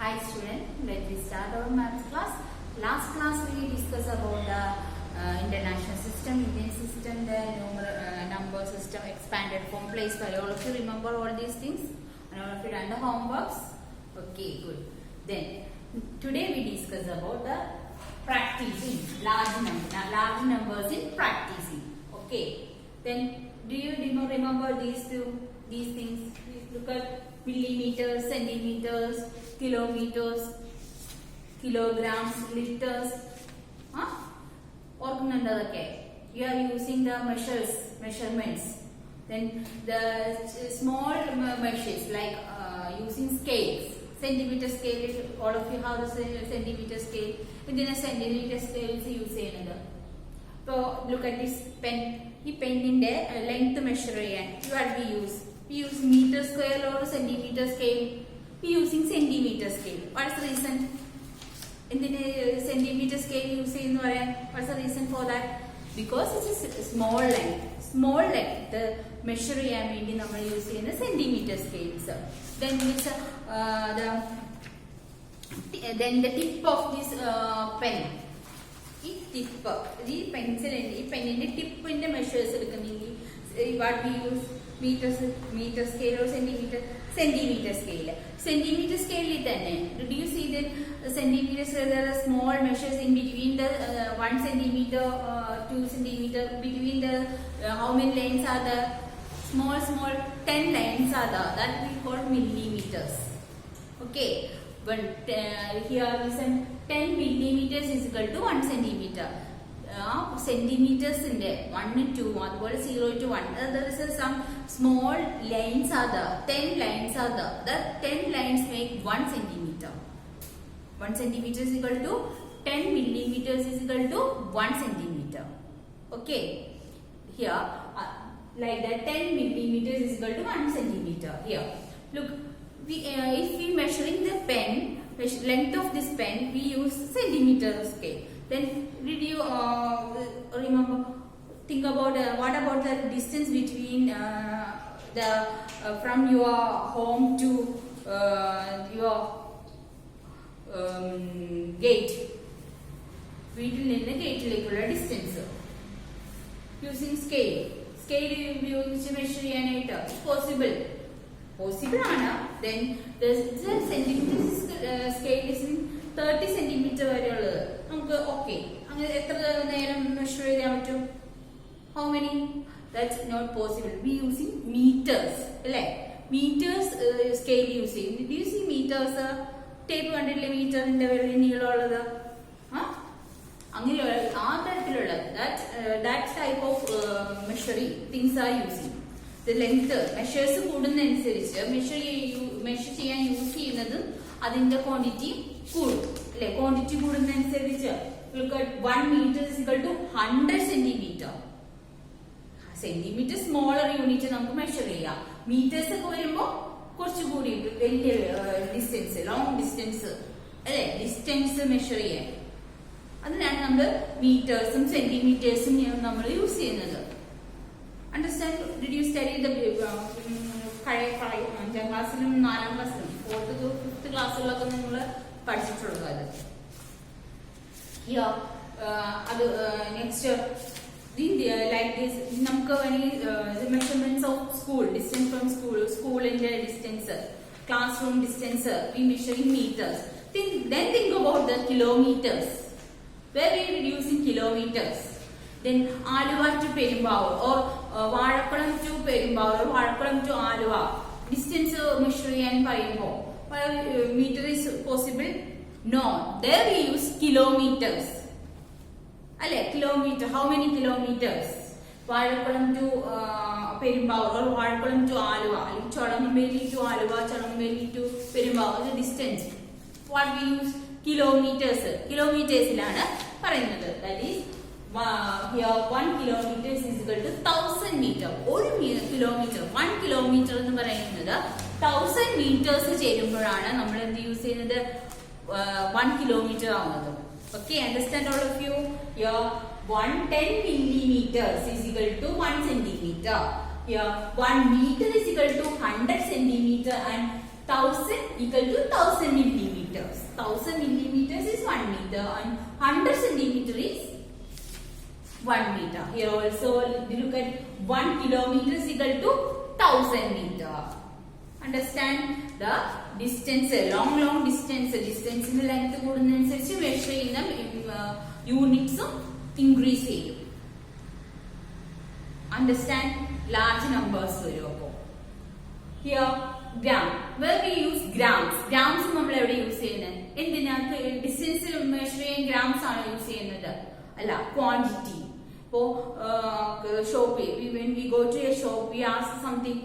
Hi student, let me start our maths class. Last class we discussed about the international system, Indian system, the number system, expanded form, place value. All of you remember all these things? And all of you done the homeworks? Okay, good. Then today we discuss about the practicing large numbers in practicing. Okay. Then do you remember these things? Please look at millimeters, centimeters, kilometers, kilograms, liters. You are using the measurements. Then the small measures like using scales. Centimeter scale, all of you have the centimeter scale. Within a centimeter scale is use. So look at this pen. This pen in the length measure. What we use? We use meter scale or centimeter scale. We using centimeter scale. What is the reason? In the centimeter scale use what's the reason for that? Because it is a small length. Small length. The measure we use in the centimeter scales. Then it's then the tip of this pen. This pen in the tip in the measures. What we use? Meter scale or centimeter scale. Centimeter scale do you see that centimeter scale there are small measures in between the 1 centimeter, 2 centimeter, between the how many lines are there? Small 10 lines are there. That we call millimeters. Okay. But here is 10 millimeters is equal to 1 centimeter. Centimeters in there 1 and 2, 0 to 1. There is some small lines are there. 10 lines are there. That 10 lines make 1 centimeter. 1 centimeter is equal to 10 millimeters is equal to 1 centimeter. Okay. Here, like that 10 millimeters is equal to 1 centimeter. Here, look. If we measuring the pen, length of this pen, we use centimeter scale. Then did you remember? Think about what about the distance between from your home to your gate? Gate distance using scale. Scale you measure possible. Possible then the centimeter scale is in 30 centimeter. Okay. How many? That's not possible. We using meters. Meters scale using. Do you see meters? Tape 100 meter in the very that type of measuring things are using. The length measures measure ചെയ്യാൻ use ചെയ്യുന്നത് അതിന്റെ quantity കൂടും അല്ലേ quantity കൂടുന്നതനുസരിച്ച് look at 1 meter is equal to 100 centimeter. Centimeter smaller unit നമുക്ക് measure ചെയ്യാം. Metres ഒക്കെ വരുമ്പോൾ കുറച്ചുകൂടി വലിയ ഡിസ്റ്റൻസ് ലോങ് ഡിസ്റ്റൻസ് അല്ലേ ഡിസ്റ്റൻസ് മെഷർ ചെയ്യാൻ അതിനാണ് നമ്മൾ മീറ്റേഴ്സും സെന്റിമീറ്റേഴ്സും നമ്മൾ യൂസ് ചെയ്യുന്നത്. Understand? Did you study the 5th ക്ലാസ്സിലും 4th ക്ലാസ്സിലും 4th to 5th ക്ലാസ്സിലൊക്കെ നിങ്ങൾ പഠിച്ചിട്ടുള്ളത് അത്. Here, next like this നമുക്ക് the measurements of school, distance from school in the distance, classroom distance, we measure in meters. Then think about the kilometers. Where we are using kilometers. Then Aluva to Perumbavoor or Vazhakulam to Perumbavoor or Vazhakulam to Aluva. Distance measure and meter is possible? No. There we use kilometers. Kilometer. How many kilometers? Vazhakulam to Perumbavoor or Vazhakulam to Aluva. Chodamambeli to Aluva, Chodamambeli to Perumbavoor. The distance. What we use? Kilometers. Kilometers ilana parayunnathu. That is here 1 kilometer is equal to 1000 meter. 1 kilometer. 1 kilometer എന്ന് പറയുന്നത് 1000 meters ചേരുമ്പോഴാണ് നമ്മൾ എന്ത് use ചെയ്യുന്നത് 1 kilometer ആവുന്നത്. Okay, understand all of you? Here 110 millimeters is equal to 1 centimeter. Here 1 meter is equal to 100 centimeter and 1000 equal to 1000 millimeter. meters. 1000 millimeters is 1 meter and 100 centimeter is 1 meter. Here also look at 1 kilometer is equal to 1000 meter. Understand the distance, long distance in the length കൂടുന്നതിനനുസരിച്ച് measure ചെയ്യുന്ന units increase ചെയ്യും. Understand? Large numbers വരും അപ്പോൾ. Here gram, where we use grams. Grams നമ്മൾ എവിടെ use ചെയ്യുന്നത്? എന്തിനാ? Distance measure ചെയ്യാൻ ഗ്രാംസ് ആണ് യൂസ് ചെയ്യുന്നത് അല്ല, ക്വാണ്ടിറ്റി. ഇപ്പോ shop, when we go to a shop we ask something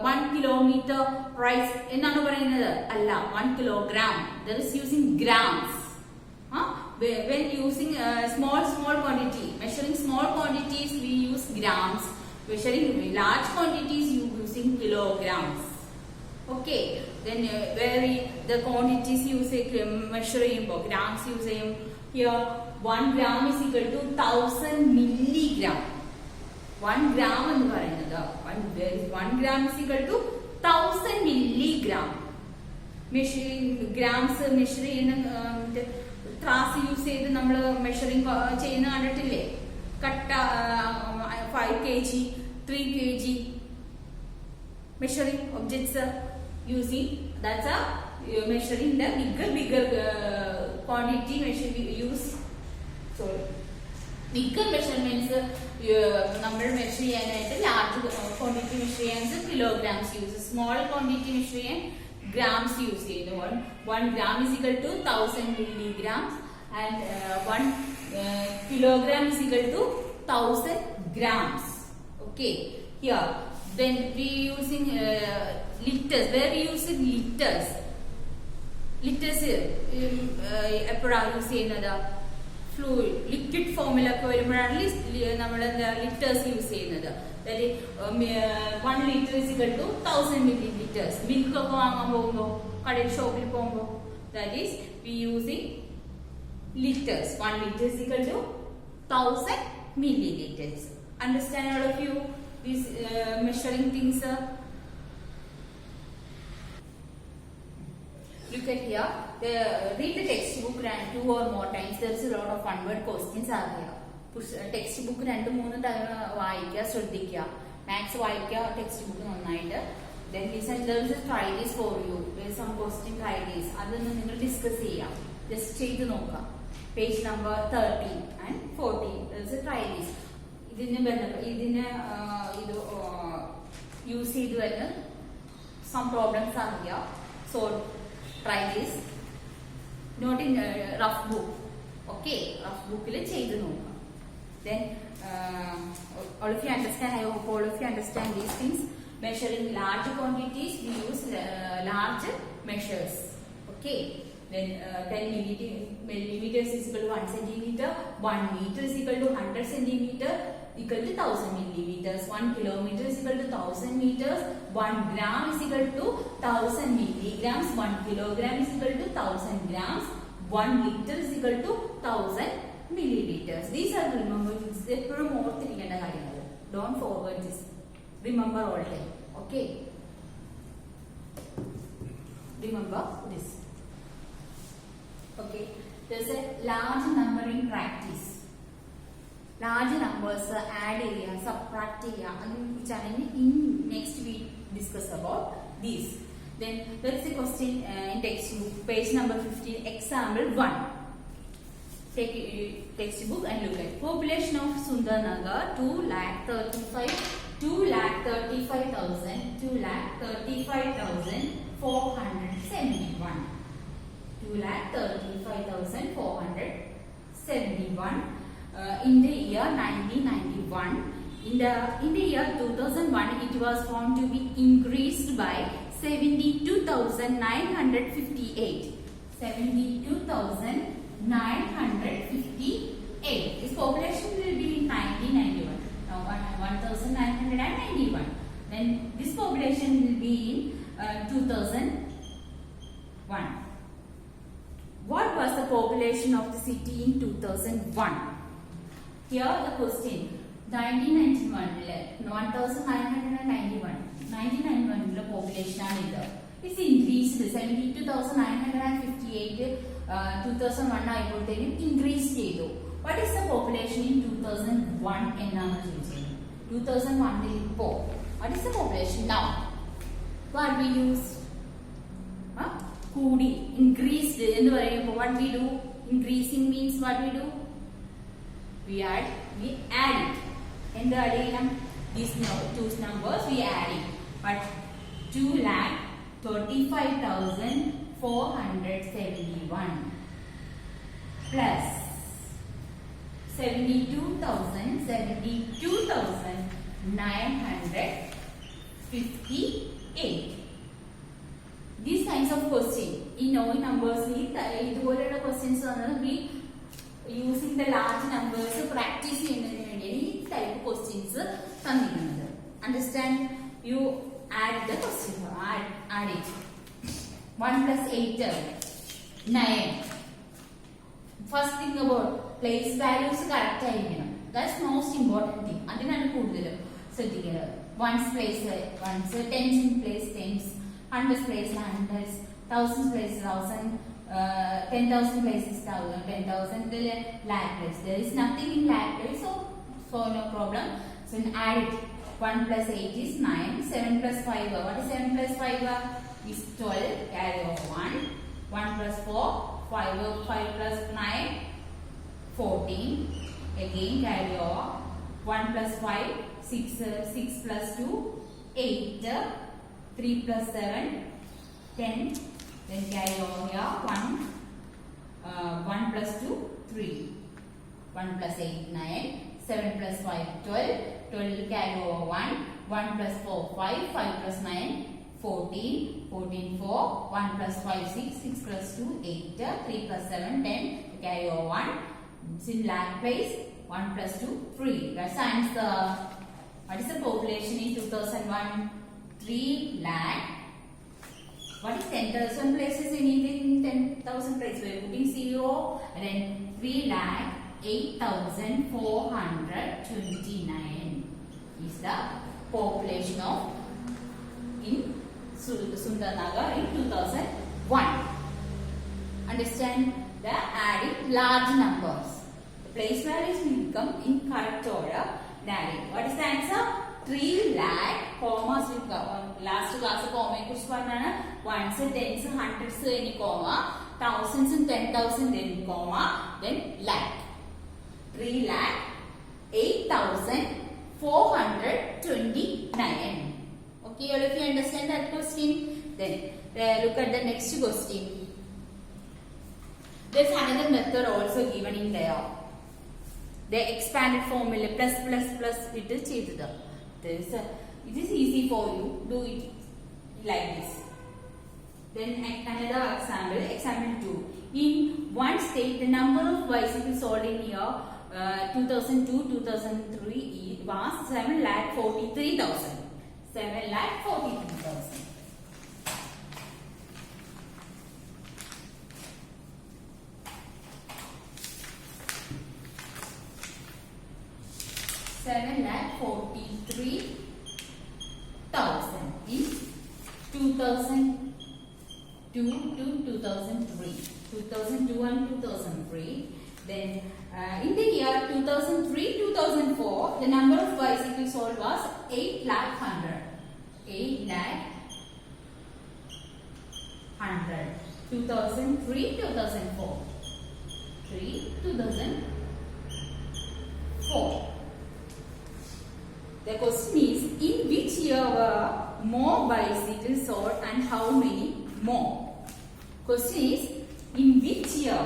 1 kilometer price എന്നാണ് പറയുന്നത് അല്ല, 1 kilogram. There is using grams. When using small quantity, measuring small quantities we use grams. Measuring large quantities you using kilograms. Okay, then where the quantities use measure ചെയ്യുമ്പോൾ grams use ചെയ്യും. Here 1 gram is equal to 1000 milligram. 1 gram എന്ന് പറയുന്നത് 1 gram is equal to 1000 milligram. Measuring grams measure ചെയ്യുന്ന ത്രാസ് use ചെയ്ത് നമ്മൾ measuring ചെയ്യുന്ന കണ്ടിട്ടില്ലേ? കട്ട 5 kg, 3 kg measuring objects using, that's a measuring the bigger quantity measure use. So bigger measurements നമ്മൾ measure ചെയ്യാനായിട്ട് ലാർജ് ക്വാണ്ടിറ്റി മെഷർ ചെയ്യാൻ kilograms use, small quantity measure ചെയ്യാൻ grams use ചെയ്യുന്നു. 1 gram is equal to 1000 milligrams and 1 kilogram is equal to 1000 grams. Okay, here then we using liters. Where we using liters? Liters എപ്പോഴാണ് use ചെയ്യുന്നത്? Fluid liquid ഫോമിലൊക്കെ വരുമ്പോഴാണ് നമ്മൾ litres use ചെയ്യുന്നത്. 1 liter is equal to 1000 milliliters. Milk ഒക്കെ വാങ്ങാൻ പോകുമ്പോൾ, കടയിൽ ഷോപ്പിൽ പോകുമ്പോൾ, that is we using liters. 1 liter is equal to 1000 milliliters. Understand all of you these measuring things? Look at here. Read the textbook 2 or more times. There is a lot of one word questions are here. Text book 2-3 തവണ വായിക്കുക, ശ്രദ്ധിക്കുക. Maths വായിക്കുക, text book നന്നായിട്ട്. Then listen, there is a try this for you. There is some question try this. അതൊന്ന് നിങ്ങൾ discuss ചെയ്യാം, just ചെയ്ത് നോക്കാം. Page number 13 and 14. There is a try this. ഇതിന് ഇത് യൂസ് ചെയ്ത് വരുന്ന some problems are here. So try this. Not in rough book. Okay, rough bookil ചെയ്ത് നോക്കാം. Then all of you understand, I hope all of you understand these things. Measuring large quantities we use large measures. Okay, then 10 millimeters is equal to 1 centimeter, 1 meter is equal to 100 centimeter equal to 1000 millimeters, 1 kilometer is equal to 1000 meters, 1 gram is equal to 1000 milligrams, 1 kilogram is equal to 1000 grams, 1 liter is equal to 1000 milliliters. These are the remember things. എപ്പോഴും ഓർത്തിരിക്കേണ്ട കാര്യങ്ങൾ. Don't forget this. Remember all time. Okay. Remember this. Okay. There's a large numbering practice. Large numbers add area, subtract area. In next we discuss about these. Then there is a question in textbook, page number 15, example 1. Take textbook and look at population of Sundarnagar 235,471. 235,471 in the year 1991. In the year 2001, it was found to be increased by 72,958. 72,958. This population will be in 1991. Now 1,991. Then this population will be in 2001. What was the population of the city in 2001? Here the question. 1991 1991 population ആണ് ഇത്. It's increased 72,958 2001 ആയപ്പോഴത്തേനും increase ചെയ്തു. What is the population in 2001 എന്നാണ് ചോദിച്ചത്. 2001 ൽ ഇപ്പോ what is the population now? What we use? കൂടി increased എന്ന് പറയുമ്പോൾ what we do? Increasing means what we do? We add it. എന്ത് ആഡ് ചെയ്യണം? These two numbers we add it. But 2,35,471 plus 72,958. These kinds of questions in knowing numbers, ഇതുപോലെയുള്ള questions we using the large numbers practice ചെയ്യുന്നതിന് വേണ്ടി ഈ type questions തന്നിരിക്കുന്നത്. Understand? You add the question. Add it. 1 plus 8 9. First thing about place values correct ആയിരിക്കണം. That's most important thing. അതിനാണ് കൂടുതലും ശ്രദ്ധിക്കുന്നത്. Ones place ones, tens in place tens, hundreds place hundreds, thousands place thousand, 10,000 places 10,000 lakh place. There is nothing in lakh place, so no problem. So add it. 1 plus 8 is 9. 7 plus 5. What is 7 plus 5? Is 12. Carry over 1. 1 plus 4. 5 plus 9. 14. Again carry over. 1 plus 5. 6 plus 2. 8. 3 plus 7. 10. Then carry over here. 1 plus 2. 3. 1 plus 8. 9. 7 plus 5. 12. 12 carry over 1. 1 plus 4, 5. 5 plus 9, 14. 14, 4. 1 plus 5, 6. 6 plus 2, 8. 3 plus 7, 10. Carry over 1. It's in lakh place. 1 plus 2, 3. That's the answer. What is the population in 2001? 3 lakh. What is 10,000 places in 10,000 places? We are putting 0. And then 3 lakh 8,429. Is the population of in Sundarnagar in 2001. Understand? The adding large numbers. The place values will become in correct order. Adding. What is the answer? 3 lakh. Commas will come. Last class comma kuch parnana. Ones, tens, hundreds any comma. Thousands and 10,000 in comma. Then lakh. 3 lakh 8,429. Okay, all of you understand that question? Then look at the next question. There's another method also given in there. The expanded formula plus it is changed. It is easy for you. Do it like this. Then another example, example 2. In one state, the number of bicycles sold in year 2002-2003 was 7,43,000. 7,43,000. in 2002 to 2003. 2002 and 2003. Then in the year 2003-2004, the number of bicycles sold was 8,00,000. 8,00,000. 2003-2004. 2004. The question is, in which year were more bicycles sold and how many more? Question is, in which year?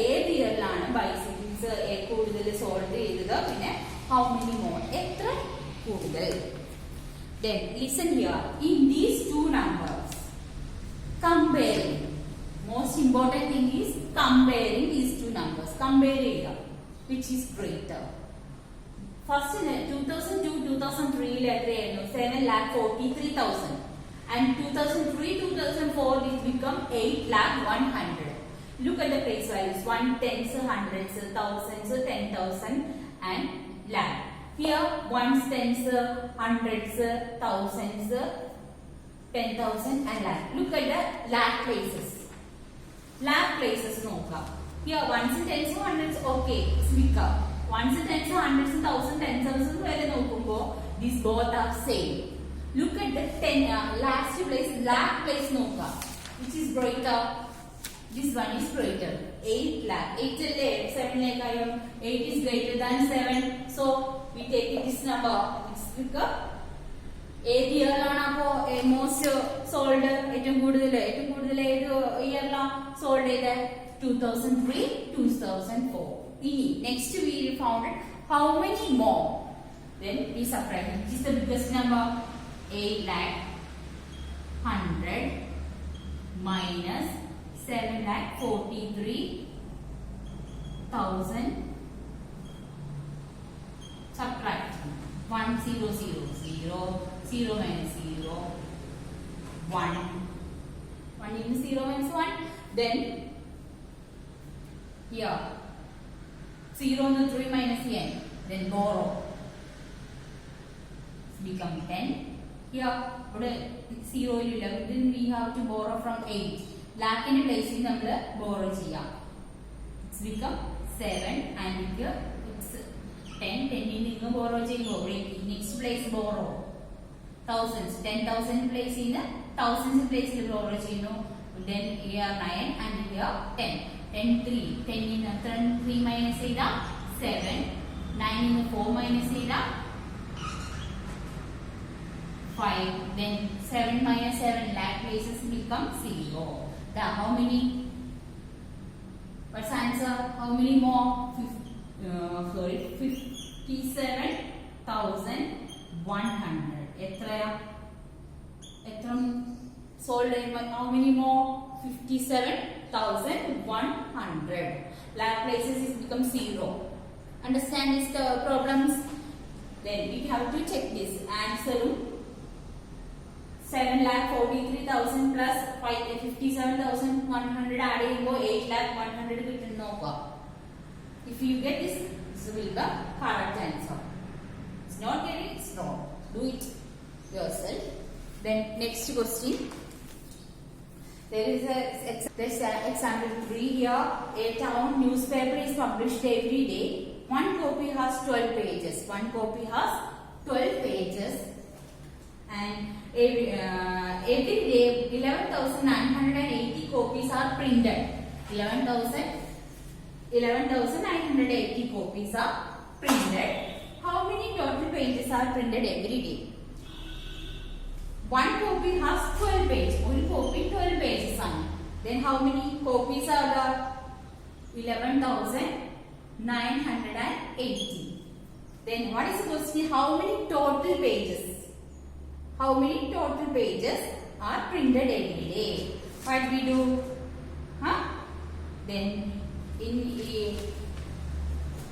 ഏത് ഇയറിലാണ് bicycles കൂടുതൽ solve ചെയ്തത്? പിന്നെ how many more? എത്ര കൂടുതൽ? Then listen here. In these two numbers, comparing. Most important thing is comparing these two numbers. Compare here. Which is greater? First in 2002-2003 എത്രയായിരുന്നു? 7,43,000. And 2003-2004 it become 8,100,000. Look at the place values: 1, tens, hundreds, thousands, 10,000 and lakh. Here ones, tens, hundreds, thousands, 10,000 and lakh. Look at the lakh places. Lakh places നോക്കാം. Here ones and tens and hundreds okay, it's big up. Ones and tens and hundreds and thousands, 10,000 വരെ നോക്കുമ്പോ these both are same. Look at the 10 last place, lakh place നോക്കാം. Which is greater? This one is greater. 8 lakh. 8 അല്ലേ 7 ലേക്കായോ? 8 is greater than 7. So we take it this number. It's bigger. ഏത് ഇയറിലാണ് അപ്പോ most sold ഏറ്റവും കൂടുതൽ ഏത് ഇയറിലാണ് sold ചെയ്തത്? 2003, 2004. ഇനി next we found how many more? Then we subtract. Which is the biggest number? 8 lakh 100 minus 7 lakh 43,000. Subtract 1 0 0 0 0 minus 0 1 1 into 0 minus 1. Then here 0 into 3 minus n. Then borrow. It's become 10. Here 0 11. Then we have to borrow from 8. Lakh in place in number borrow ചെയ്യാം. It's become 7 and here it's 10. 10 in the borrow ചെയ്യുമ്പോൾ next place borrow. Thousands. 10,000 place in thousands place in borrow ചെയ്യുന്നു. Then here 9 and here 10. 10 3. 10 in 3 minus 7. 9 in 4 minus 5. Then 7 minus 7 lakh places become 0. Now how many? What's the answer? How many more? 57,100. എത്രയാ? എത്ര sold? How many more? 57,100. Lakh places is become 0. Understand this the problems? Then we have to check this answer. 7,43,000 plus 57,100 add ചെയ്യുമ്പോൾ 8,100 കിട്ടുന്നു നോക്കാം. If you get this, this will be the correct answer. It's not getting, it's wrong. Do it yourself. Then next question. There's example 3 here. A town newspaper is published every day. One copy has 12 pages. One copy has 12 pages. And every day 11,980 copies are printed. 11,980 copies are printed. How many total pages are printed every day? One copy has 12 pages. One copy 12 pages. Then how many copies are there? 11,980. Then what is the question? How many total pages? How many total pages are printed every day? What we do? Then in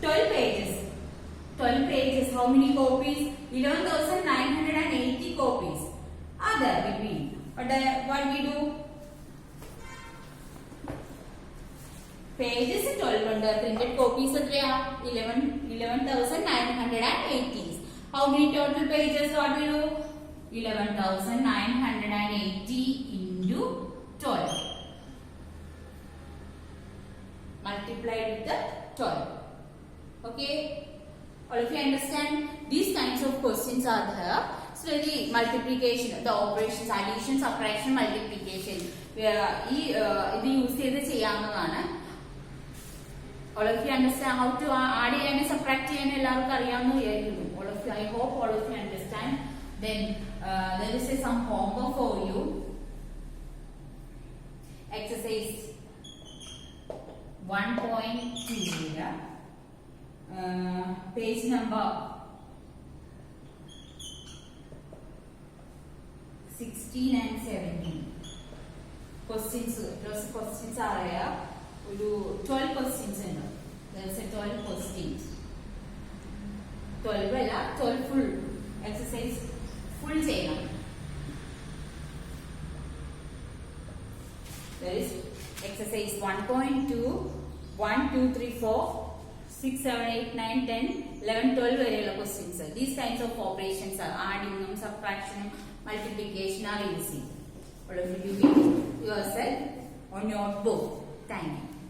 12 pages. 12 pages. How many copies? 11,980 copies are there between. What we do? Pages 12 under printed copies 11,980. How many total pages? What we do? 11,980 into 12. Multiplied with the 12. Okay? All of you understand? These kinds of questions are there. So the multiplication, the operations, addition, subtraction, multiplication. ഇത് use ചെയ്ത് ചെയ്യാവുന്നതാണ്. All of you understand how to add ചെയ്യാനും subtract ചെയ്യാനും എല്ലാവർക്കും അറിയാമെന്ന് വിചാരിക്കുന്നു. All of you, I hope all of you understand. Then there is some homework for you. Exercise 1.2 here. Page number 16 and 17. Questions are here. 12 questions ഉണ്ട്. There is a 12 questions. 12 അല്ല 12 full exercise full ചെയ്യണം. There is exercise 1.2, 1, 2, 3, 4, 6, 7, 8, 9, 10, 11, 12 വരെയുള്ള questions. These kinds of operations are adding, subtraction, multiplication are easy. All of you do it yourself on notebook. Thank you.